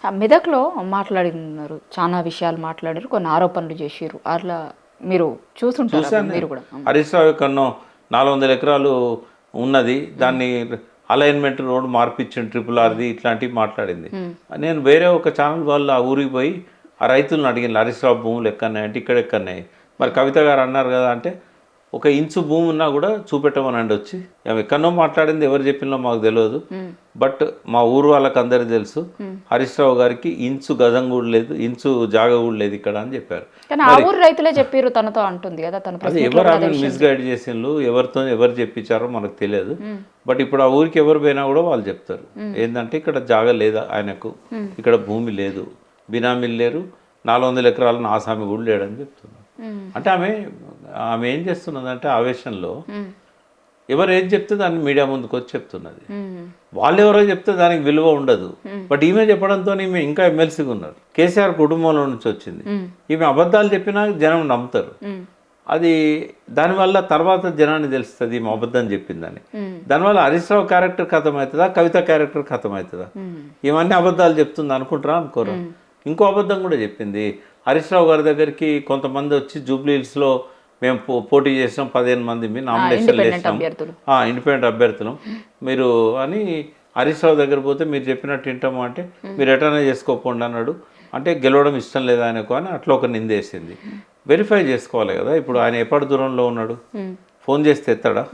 ఆ మెదక్లో మాట్లాడినారు, చాలా విషయాలు మాట్లాడారు, కొన్ని ఆరోపణలు చేసిర్రు. అట్లా మీరు చూసుంటారు చూశాను మీరు నేను. కూడా. హరీష్ రావు కన్నా 400 ఎకరాలు ఉన్నది, దాన్ని అలైన్మెంట్ రోడ్ మార్పిచ్చిన ట్రిపుల్ ఆర్ది ఇట్లాంటివి మాట్లాడింది. నేను వేరే ఒక ఛానల్ వాళ్ళు ఆ ఊరికి పోయి ఆ రైతులను అడిగిన హరీష్ రావు భూములు ఎక్కన్నాయి అంటే ఇక్కడ ఎక్కన్నాయి, మరి కవిత గారు అన్నారు కదా అంటే ఒక ఇంచు భూమి ఉన్నా కూడా చూపెట్టమనండి వచ్చి. ఆమె ఎక్కడో మాట్లాడింది, ఎవరు చెప్పినో మాకు తెలియదు, బట్ మా ఊరు వాళ్ళకి అందరికీ తెలుసు హరీష్ రావు గారికి ఇంచు గజం కూడా లేదు, ఇంచు జాగ కూడా లేదు ఇక్కడ అని చెప్పారు. కానీ ఆ ఊరు రైతులే చెప్పారు తనతో అంటుంది కదా తన అది ఎవరు ఆమె మిస్గైడ్ చేసిండ్రు, ఎవరితో ఎవరు చెప్పించారో మనకు తెలియదు. బట్ ఇప్పుడు ఆ ఊరికి ఎవరు పోయినా కూడా వాళ్ళు చెప్తారు ఏంటంటే ఇక్కడ జాగ లేదా ఆయనకు, ఇక్కడ భూమి లేదు, బినామీలు లేరు, 400 ఎకరాలను ఆసామి కూడా లేడని చెప్తున్నారు. అంటే ఆమె ఆమె ఏం చేస్తున్నదంటే ఆవేశంలో ఎవరు ఏది చెప్తే దాన్ని మీడియా ముందుకు వచ్చి చెప్తున్నది. వాళ్ళు ఎవరో చెప్తే దానికి విలువ ఉండదు. బట్ ఈమె చెప్పడంతో ఈమె ఇంకా ఎమ్మెల్సీగా ఉన్నారు. కేసీఆర్ కుటుంబంలో నుంచి వచ్చింది. ఈమె అబద్ధాలు చెప్పినా జనం నమ్ముతారు. అది దానివల్ల తర్వాత జనాన్ని తెలుస్తుంది ఈమె అబద్ధం చెప్పిందని. దానివల్ల హరీష్ రావు క్యారెక్టర్ ఖతం అవుతుందా, కవిత క్యారెక్టర్ ఖతం అవుతుందా? ఇవన్నీ అబద్ధాలు చెప్తుంది అనుకుంటారా, అనుకోరా? ఇంకో అబద్ధం కూడా చెప్పింది. హరీష్ రావు గారి దగ్గరికి కొంతమంది వచ్చి జూబ్లీ హిల్స్లో మేము పోటీ చేసినాం, 15 మంది నామినేషన్లు వేసినాం, ఇండిపెండెంట్ అభ్యర్థులం మీరు అని. హరీష్ రావు దగ్గర పోతే మీరు చెప్పినట్టు వింటాము అంటే మీరు ఎటైనా చేసుకోపోండి అన్నాడు. అంటే గెలవడం ఇష్టం లేదా ఆయనకు అని అట్లా ఒక నిందేసింది. వెరిఫై చేసుకోవాలి కదా. ఇప్పుడు ఆయన ఎప్పటి దూరంలో ఉన్నాడు, ఫోన్ చేస్తే ఎత్తాడా?